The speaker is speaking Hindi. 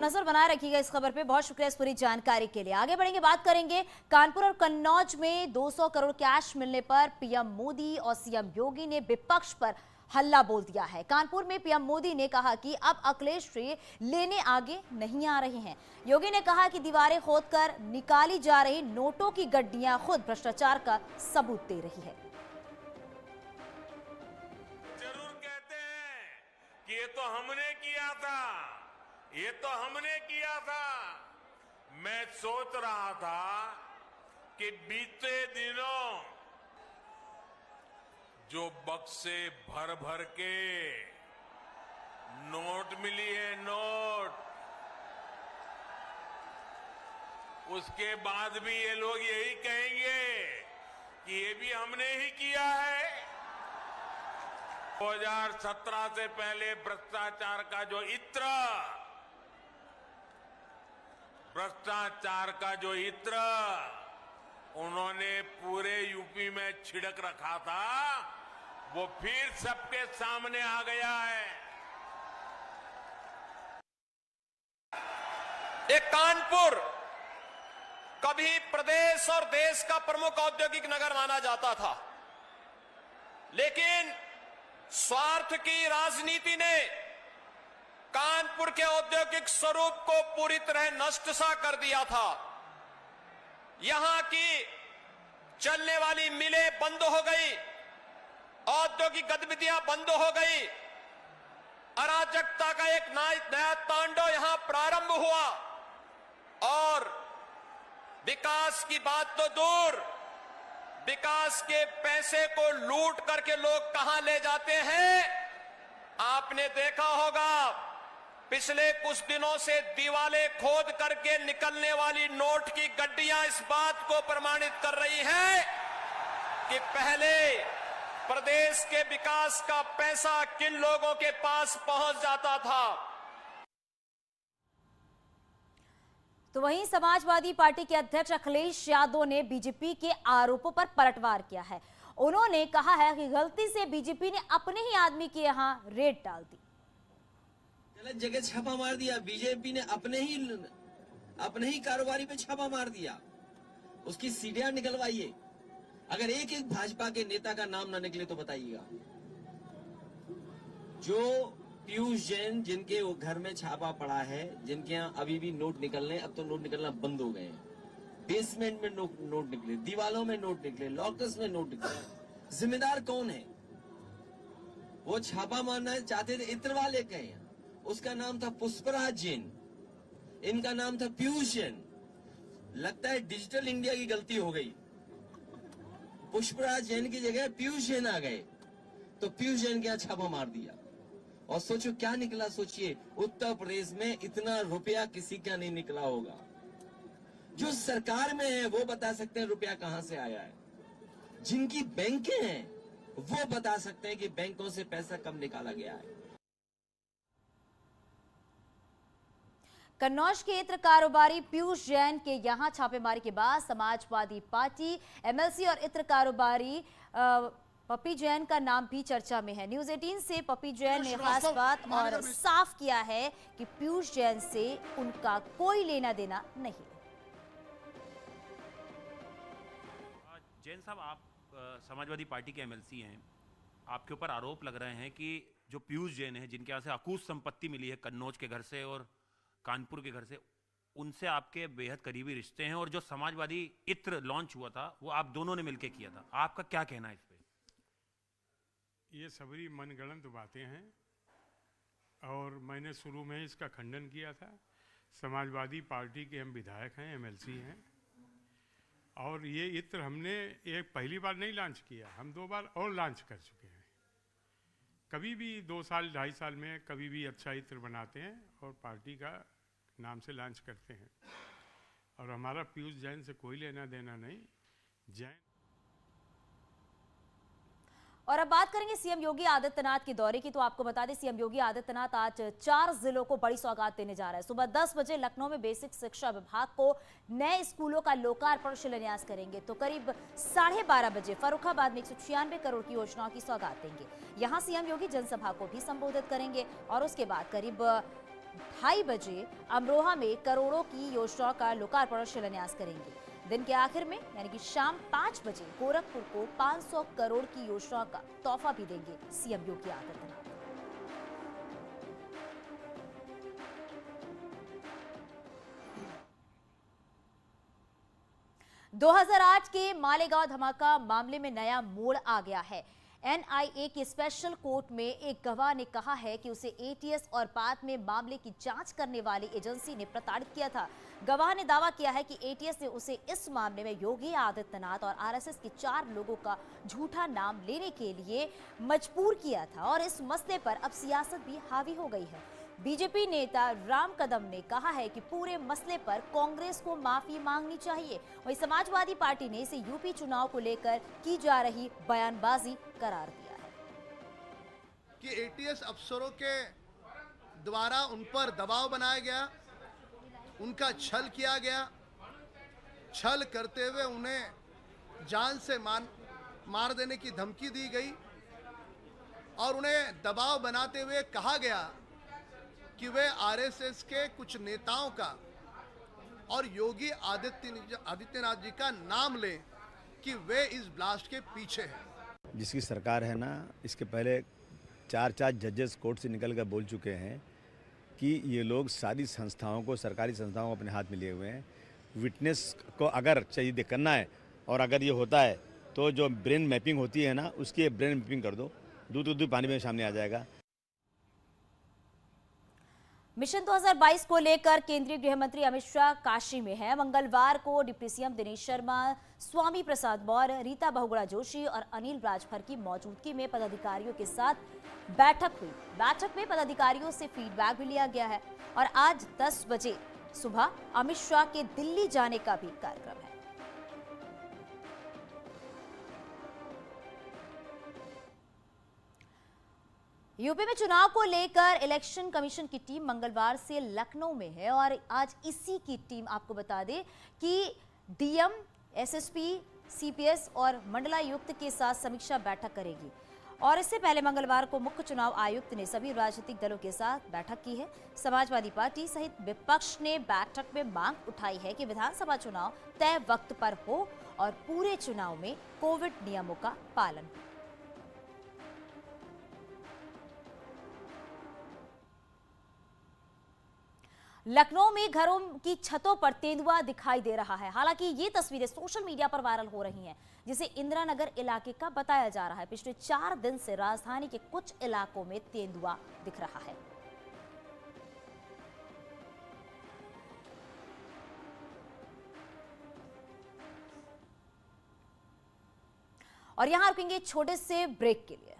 नजर बनाए रखिएगा इस खबर पे। बहुत शुक्रिया इस पूरी जानकारी के लिए। आगे बढ़ेंगे, बात करेंगे कानपुर और कन्नौज में 200 करोड़ कैश मिलने पर पीएम मोदी और सीएम योगी ने विपक्ष पर हल्ला बोल दिया है। कानपुर में पीएम मोदी ने कहा कि अब अखिलेश लेने आगे नहीं आ रहे हैं। योगी ने कहा कि दीवारें खोदकर निकाली जा रही नोटों की गड्डियां खुद भ्रष्टाचार का सबूत दे रही है। जरूर कहते हैं कि ये तो हमने किया था, ये तो हमने किया था। मैं सोच रहा था कि बीते दिनों जो बक्से भर भर के नोट मिली है, नोट, उसके बाद भी ये लोग यही कहेंगे कि ये भी हमने ही किया है। 2017 से पहले भ्रष्टाचार का जो इत्र उन्होंने पूरे यूपी में छिड़क रखा था, वो फिर सबके सामने आ गया है। एक कानपुर कभी प्रदेश और देश का प्रमुख औद्योगिक नगर माना जाता था, लेकिन स्वार्थ की राजनीति ने कानपुर के औद्योगिक स्वरूप को पूरी तरह नष्ट सा कर दिया था। यहां की चलने वाली मिलें बंद हो गई, औद्योगिक गतिविधियां बंद हो गई, अराजकता का एक नया तांडव यहां प्रारंभ हुआ और विकास की बात तो दूर, विकास के पैसे को लूट करके लोग कहां ले जाते हैं। आपने देखा होगा पिछले कुछ दिनों से दीवारें खोद करके निकलने वाली नोट की गड्डियां इस बात को प्रमाणित कर रही हैं कि पहले प्रदेश के विकास का पैसा किन लोगों के पास पहुंच जाता था। तो वहीं समाजवादी पार्टी के अध्यक्ष अखिलेश यादव ने बीजेपी के आरोपों पर पलटवार किया है। उन्होंने कहा है कि गलती से बीजेपी ने अपने ही आदमी के यहां रेड डाल दी, गलत जगह छापा मार दिया। बीजेपी ने अपने ही कारोबारी पे छापा मार दिया, उसकी सीढ़ियां निकलवाइए। अगर एक एक भाजपा के नेता का नाम ना निकले तो बताइएगा। जो पीयूष जैन जिनके वो घर में छापा पड़ा है, जिनके यहाँ अभी भी नोट निकलने, अब तो नोट निकलना बंद हो गए हैं। बेसमेंट में नोट निकले, दीवालों में नोट निकले, लॉकर्स में नोट निकले। जिम्मेदार कौन है? वो छापा मारना चाहते थे, इत्र वाले कहे, उसका नाम था पुष्पराज जैन, इनका नाम था पीयूष जैन। लगता है डिजिटल इंडिया की गलती हो गई, पुष्पराज जैन की जगह पीयूष जैन आ गए, तो पीयूष जैन के यहाँ छापा मार दिया। और सोचो क्या निकला। सोचिए, उत्तर प्रदेश में इतना रुपया किसी का नहीं निकला होगा। जो सरकार में है वो बता सकते हैं रुपया कहां से आया है, जिनकी बैंकें हैं वो बता सकते हैं कि बैंकों से पैसा कब निकाला गया है। कन्नौज के इत्र कारोबारी पीयूष जैन के यहां छापेमारी के बाद समाजवादी पार्टी, एमएलसी और इत्र कारोबारी पप्पी जैन का नाम भी चर्चा में है। न्यूज 18 से पप्पी जैन ने खास बात और साफ किया है कि पीयूष जैन से उनका कोई लेना देना नहीं। जैन साहब, आप समाजवादी पार्टी के एमएलसी हैं, आपके ऊपर आरोप लग रहे हैं कि जो पीयूष जैन है, जिनके यहाँ से अकूत संपत्ति मिली है कन्नौज के घर से और कानपुर के घर से, उनसे आपके बेहद करीबी रिश्ते हैं और जो समाजवादी इत्र लॉन्च हुआ था वो आप दोनों ने मिलकर किया था। आपका क्या कहना है इस पे? ये सबरी मनगढ़ंत बातें हैं और मैंने शुरू में इसका खंडन किया था। समाजवादी पार्टी के हम विधायक हैं, एमएलसी हैं, और ये इत्र हमने एक पहली बार नहीं लॉन्च किया, हम 2 बार और लॉन्च कर चुके हैं। कभी भी 2 साल 2.5 साल में कभी भी अच्छा इत्र बनाते हैं और पार्टी का नाम से लॉन्च करते हैं, और हमारा पीयूष जैन से कोई लेना देना नहीं। जैन। और अब बात करेंगे सीएम योगी आदित्यनाथ के दौरे की। तो आपको बता दें, सीएम योगी आदित्यनाथ आज 4 जिलों को बड़ी सौगात देने जा रहे हैं। सुबह 10 बजे लखनऊ में बेसिक शिक्षा विभाग को नए स्कूलों का लोकार्पण शिलान्यास करेंगे, तो करीब 12:30 बजे फर्रुखाबाद में 196 करोड़ की योजनाओं की सौगात देंगे। यहां सीएम योगी जनसभा को भी संबोधित करेंगे और उसके बाद करीब 2:30 बजे अमरोहा में करोड़ों की योजनाओं का लोकार्पण और शिलान्यास करेंगे। दिन के आखिर में यानी कि शाम 5 बजे गोरखपुर को 500 करोड़ की योजनाओं का तोहफा भी देंगे सीएम योगी आदित्यनाथ। 2008 के मालेगांव धमाका मामले में नया मोड़ आ गया है। एनआईए की स्पेशल कोर्ट में एक गवाह ने कहा है कि उसे एटीएस और बाद में मामले की जांच करने वाली एजेंसी ने प्रताड़ित किया था। गवाह ने दावा किया है कि एटीएस ने उसे इस मामले में योगी आदित्यनाथ और आरएसएस के 4 लोगों का झूठा नाम लेने के लिए मजबूर किया था और इस मसले पर अब सियासत भी हावी हो गई है। बीजेपी नेता राम कदम ने कहा है कि पूरे मसले पर कांग्रेस को माफी मांगनी चाहिए। वहीं समाजवादी पार्टी ने इसे यूपी चुनाव को लेकर की जा रही बयानबाजी करार दिया है कि एटीएस अफसरों के द्वारा उन पर दबाव बनाया गया, उनका छल किया गया, छल करते हुए उन्हें जान से मार देने की धमकी दी गई और उन्हें दबाव बनाते हुए कहा गया कि वे आरएसएस के कुछ नेताओं का और योगी आदित्यनाथ जी का नाम लें कि वे इस ब्लास्ट के पीछे हैं। जिसकी सरकार है ना, इसके पहले 4 जजेस कोर्ट से निकल कर बोल चुके हैं कि ये लोग सारी संस्थाओं को, सरकारी संस्थाओं को अपने हाथ में लिए हुए हैं। विटनेस को अगर चाहिए करना है और अगर ये होता है तो जो ब्रेन मैपिंग होती है ना, उसकी ब्रेन मैपिंग कर दो, दूध पानी में सामने आ जाएगा। मिशन 2022 को लेकर केंद्रीय गृह मंत्री अमित शाह काशी में हैं। मंगलवार को डिप्टी सीएम दिनेश शर्मा, स्वामी प्रसाद मौर्य, रीता बहुगुणा जोशी और अनिल राजभर की मौजूदगी में पदाधिकारियों के साथ बैठक हुई। बैठक में पदाधिकारियों से फीडबैक भी लिया गया है और आज 10 बजे सुबह अमित शाह के दिल्ली जाने का भी कार्यक्रम है। यूपी में चुनाव को लेकर इलेक्शन कमीशन की टीम मंगलवार से लखनऊ में है और आज इसी की टीम आपको बता दें कि डीएम, एसएसपी, सीपीएस और मंडलायुक्त के साथ समीक्षा बैठक करेगी। और इससे पहले मंगलवार को मुख्य चुनाव आयुक्त ने सभी राजनीतिक दलों के साथ बैठक की है। समाजवादी पार्टी सहित विपक्ष ने बैठक में मांग उठाई है कि विधानसभा चुनाव तय वक्त पर हो और पूरे चुनाव में कोविड नियमों का पालन हो। लखनऊ में घरों की छतों पर तेंदुआ दिखाई दे रहा है। हालांकि ये तस्वीरें सोशल मीडिया पर वायरल हो रही हैं, जिसे इंदिरा नगर इलाके का बताया जा रहा है। पिछले 4 दिन से राजधानी के कुछ इलाकों में तेंदुआ दिख रहा है। और यहां रुकेंगे छोटे से ब्रेक के लिए।